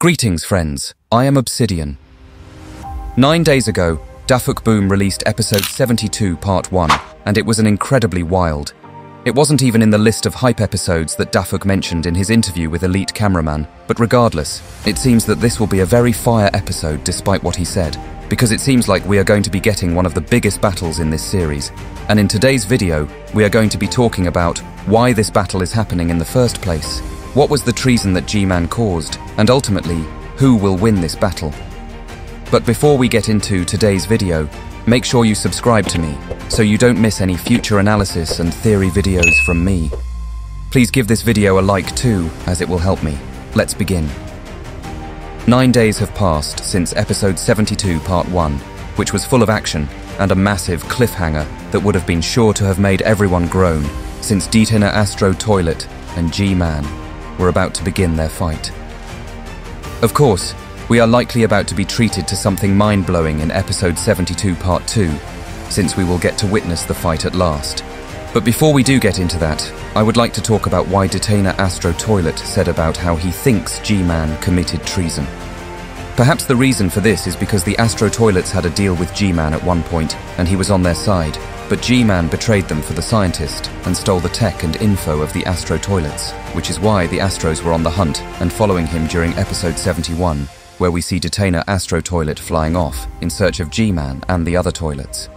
Greetings, friends. I am Obsidian. 9 days ago, Dafuk Boom released episode 72 part 1, and it was an incredibly wild. It wasn't even in the list of hype episodes that Dafuk mentioned in his interview with Elite Cameraman, but regardless, it seems that this will be a very fire episode despite what he said, because it seems like we are going to be getting one of the biggest battles in this series. And in today's video, we are going to be talking about why this battle is happening in the first place, what was the treason that G-Man caused, and ultimately, who will win this battle. But before we get into today's video, make sure you subscribe to me, so you don't miss any future analysis and theory videos from me. Please give this video a like too, as it will help me. Let's begin. 9 days have passed since episode 72 part 1, which was full of action and a massive cliffhanger that would have been sure to have made everyone groan, since Detainer Astro Toilet and G-Man were about to begin their fight. Of course, we are likely about to be treated to something mind-blowing in episode 72 part 2, since we will get to witness the fight at last. But before we do get into that, I would like to talk about why Detainer Astro Toilet said about how he thinks G-Man committed treason. Perhaps the reason for this is because the Astro Toilets had a deal with G-Man at one point, and he was on their side, but G-Man betrayed them for the scientist and stole the tech and info of the Astro Toilets, which is why the Astros were on the hunt and following him during episode 71, where we see Detainer Astro Toilet flying off in search of G-Man and the other toilets.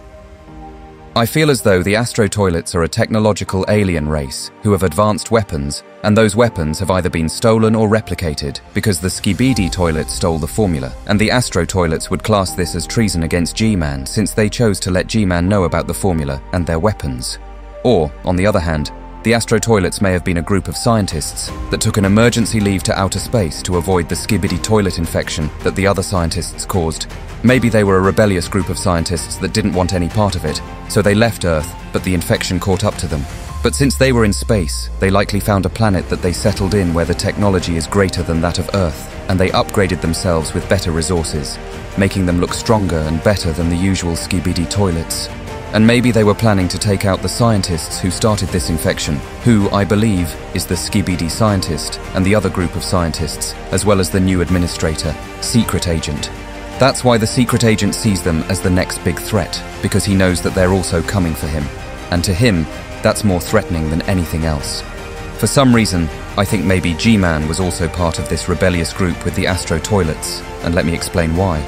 I feel as though the Astro Toilets are a technological alien race who have advanced weapons, and those weapons have either been stolen or replicated because the SKIBIDI toilet stole the formula, and the Astro Toilets would class this as treason against G-Man since they chose to let G-Man know about the formula and their weapons. Or, on the other hand, the Astro Toilets may have been a group of scientists that took an emergency leave to outer space to avoid the SKIBIDI toilet infection that the other scientists caused. Maybe they were a rebellious group of scientists that didn't want any part of it, so they left Earth, but the infection caught up to them. But since they were in space, they likely found a planet that they settled in where the technology is greater than that of Earth, and they upgraded themselves with better resources, making them look stronger and better than the usual SKIBIDI toilets. And maybe they were planning to take out the scientists who started this infection, who, I believe, is the SKIBIDI scientist and the other group of scientists, as well as the new administrator, Secret Agent. That's why the Secret Agent sees them as the next big threat, because he knows that they're also coming for him. And to him, that's more threatening than anything else. For some reason, I think maybe G-Man was also part of this rebellious group with the Astro Toilets, and let me explain why.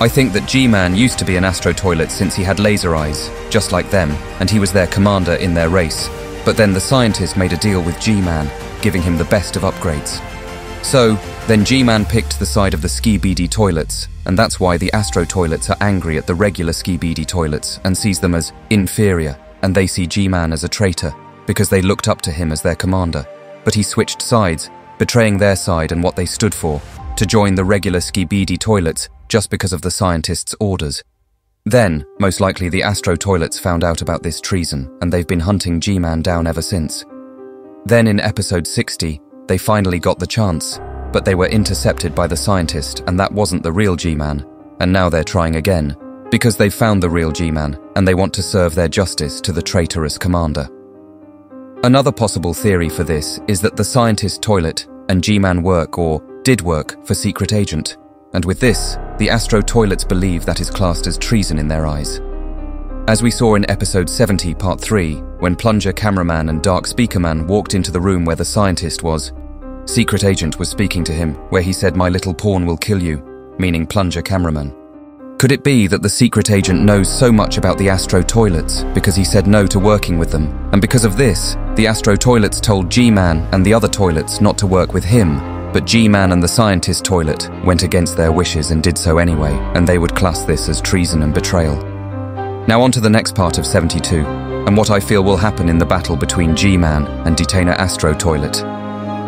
I think that G-Man used to be an Astro Toilet since he had laser eyes, just like them, and he was their commander in their race. But then the scientist made a deal with G-Man, giving him the best of upgrades. So, then G-Man picked the side of the SKIBIDI toilets, and that's why the Astro Toilets are angry at the regular SKIBIDI toilets and sees them as inferior, and they see G-Man as a traitor, because they looked up to him as their commander. But he switched sides, betraying their side and what they stood for, to join the regular SKIBIDI toilets just because of the scientist's orders. Then, most likely the Astro Toilets found out about this treason, and they've been hunting G-Man down ever since. Then in episode 60, they finally got the chance, but they were intercepted by the scientist, and that wasn't the real G-Man, and now they're trying again, because they've found the real G-Man, and they want to serve their justice to the traitorous commander. Another possible theory for this is that the scientist toilet and G-Man work, or did work, for Secret Agent, and with this, the Astro Toilets believe that is classed as treason in their eyes. As we saw in episode 70 part 3, when Plunger Cameraman and Dark Speaker Man walked into the room where the scientist was, Secret Agent was speaking to him, where he said, "My little pawn will kill you," meaning Plunger Cameraman. Could it be that the Secret Agent knows so much about the Astro Toilets because he said no to working with them, and because of this, the Astro Toilets told G-Man and the other toilets not to work with him, but G-Man and the scientist toilet went against their wishes and did so anyway, and they would class this as treason and betrayal. Now on to the next part of 72, and what I feel will happen in the battle between G-Man and Detainer Astro Toilet.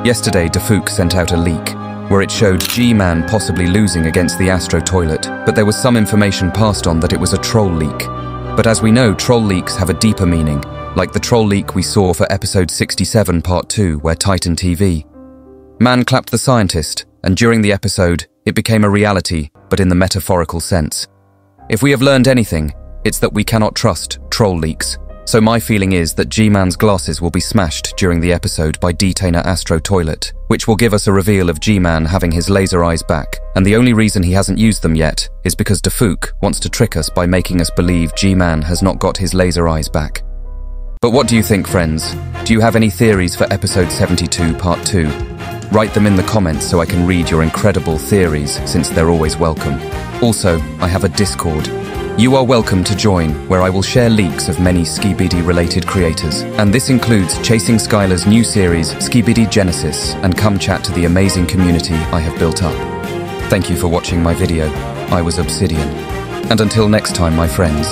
Yesterday, Dafuk sent out a leak, where it showed G-Man possibly losing against the Astro Toilet, but there was some information passed on that it was a troll leak. But as we know, troll leaks have a deeper meaning, like the troll leak we saw for episode 67 part 2, where Titan TV. Man clapped the scientist, and during the episode, it became a reality, but in the metaphorical sense. If we have learned anything, it's that we cannot trust troll leaks, So my feeling is that G-Man's glasses will be smashed during the episode by Detainer ASTRO Toilet, which will give us a reveal of G-Man having his laser eyes back, and the only reason he hasn't used them yet is because Dafuk wants to trick us by making us believe G-Man has not got his laser eyes back. But what do you think, friends? Do you have any theories for episode 72 part 2? Write them in the comments so I can read your incredible theories, since they're always welcome. Also, I have a Discord. You are welcome to join, where I will share leaks of many SKIBIDI related creators. And this includes Chasing Skylar's new series, SKIBIDI Genesis, and come chat to the amazing community I have built up. Thank you for watching my video. I was Obsidian. And until next time, my friends,